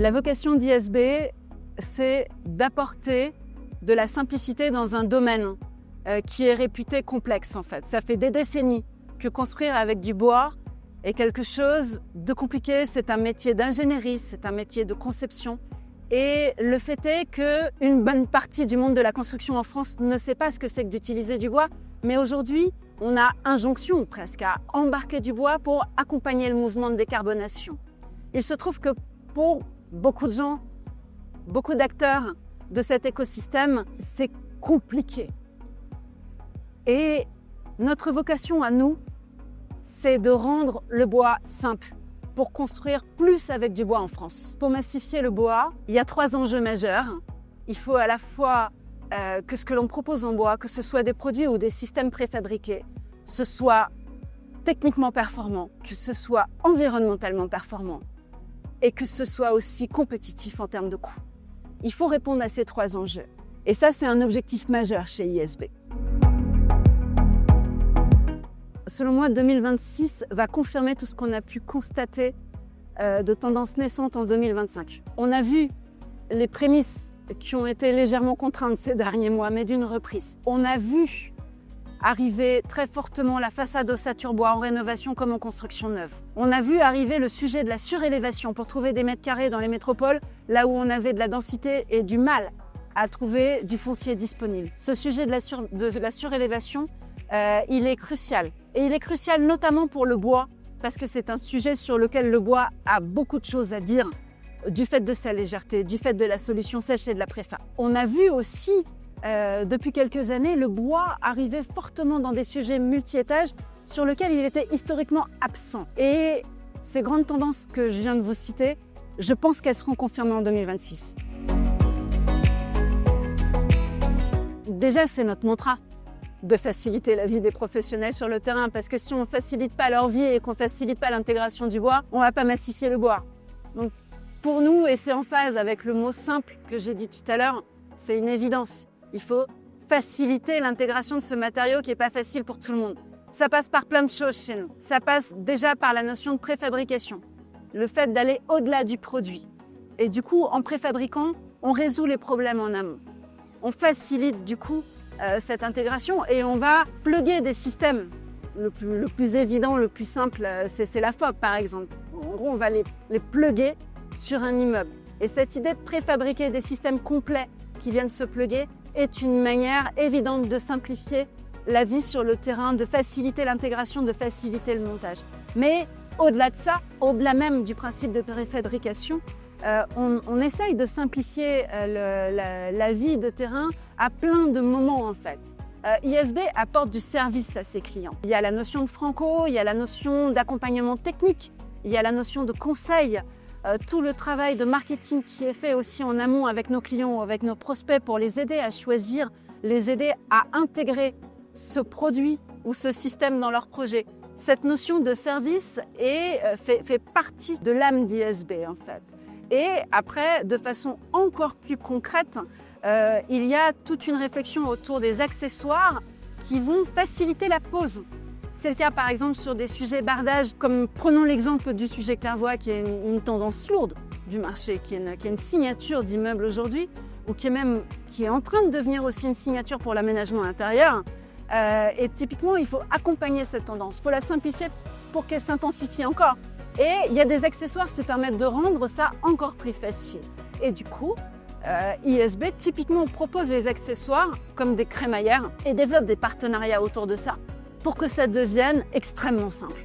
La vocation d'ISB, c'est d'apporter de la simplicité dans un domaine qui est réputé complexe en fait. Ça fait des décennies que construire avec du bois est quelque chose de compliqué. C'est un métier d'ingénierie, c'est un métier de conception. Et le fait est qu'une bonne partie du monde de la construction en France ne sait pas ce que c'est que d'utiliser du bois. Mais aujourd'hui, on a injonction presque à embarquer du bois pour accompagner le mouvement de décarbonation. Il se trouve que pour beaucoup de gens, beaucoup d'acteurs de cet écosystème, c'est compliqué. Et notre vocation à nous, c'est de rendre le bois simple pour construire plus avec du bois en France. Pour massifier le bois, il y a 3 enjeux majeurs. Il faut à la fois que ce que l'on propose en bois, que ce soit des produits ou des systèmes préfabriqués, ce soit techniquement performant, que ce soit environnementalement performant et que ce soit aussi compétitif en termes de coût. Il faut répondre à ces 3 enjeux. Et ça, c'est un objectif majeur chez ISB. Selon moi, 2026 va confirmer tout ce qu'on a pu constater de tendances naissantes en 2025. On a vu les prémices qui ont été légèrement contraintes ces derniers mois, mais d'une reprise. On a vu arriver très fortement la façade ossature bois en rénovation comme en construction neuve. On a vu arriver le sujet de la surélévation pour trouver des mètres carrés dans les métropoles, là où on avait de la densité et du mal à trouver du foncier disponible. Ce sujet de la surélévation, il est crucial. Et il est crucial notamment pour le bois, parce que c'est un sujet sur lequel le bois a beaucoup de choses à dire, du fait de sa légèreté, du fait de la solution sèche et de la préfa. On a vu aussi, depuis quelques années, le bois arriver fortement dans des sujets multi-étages sur lesquels il était historiquement absent. Et ces grandes tendances que je viens de vous citer, je pense qu'elles seront confirmées en 2026. Déjà, c'est notre mantra de faciliter la vie des professionnels sur le terrain, parce que si on ne facilite pas leur vie et qu'on ne facilite pas l'intégration du bois, on ne va pas massifier le bois. Donc pour nous, et c'est en phase avec le mot simple que j'ai dit tout à l'heure, c'est une évidence. Il faut faciliter l'intégration de ce matériau qui n'est pas facile pour tout le monde. Ça passe par plein de choses chez nous. Ça passe déjà par la notion de préfabrication, le fait d'aller au-delà du produit. Et du coup, en préfabriquant, on résout les problèmes en amont. On facilite du coup cette intégration et on va plugger des systèmes. Le plus évident, le plus simple, c'est la FOB par exemple. En gros, on va les plugger sur un immeuble. Et cette idée de préfabriquer des systèmes complets qui viennent se plugger est une manière évidente de simplifier la vie sur le terrain, de faciliter l'intégration, de faciliter le montage. Mais au-delà de ça, au-delà même du principe de préfabrication, on essaye de simplifier la vie de terrain à plein de moments en fait. ISB apporte du service à ses clients. Il y a la notion de franco, il y a la notion d'accompagnement technique, il y a la notion de conseil, tout le travail de marketing qui est fait aussi en amont avec nos clients, avec nos prospects pour les aider à choisir, les aider à intégrer ce produit ou ce système dans leur projet. Cette notion de service fait partie de l'âme d'ISB en fait. Et après, de façon encore plus concrète, il y a toute une réflexion autour des accessoires qui vont faciliter la pose. C'est le cas par exemple sur des sujets bardage, comme prenons l'exemple du sujet Clairvoie qui est une tendance lourde du marché, qui est une signature d'immeuble aujourd'hui, ou qui est en train de devenir aussi une signature pour l'aménagement intérieur. Et typiquement, il faut accompagner cette tendance, il faut la simplifier pour qu'elle s'intensifie encore. Et il y a des accessoires qui permettent de rendre ça encore plus facile. Et du coup, ISB typiquement propose les accessoires comme des crémaillères et développe des partenariats autour de ça pour que ça devienne extrêmement simple.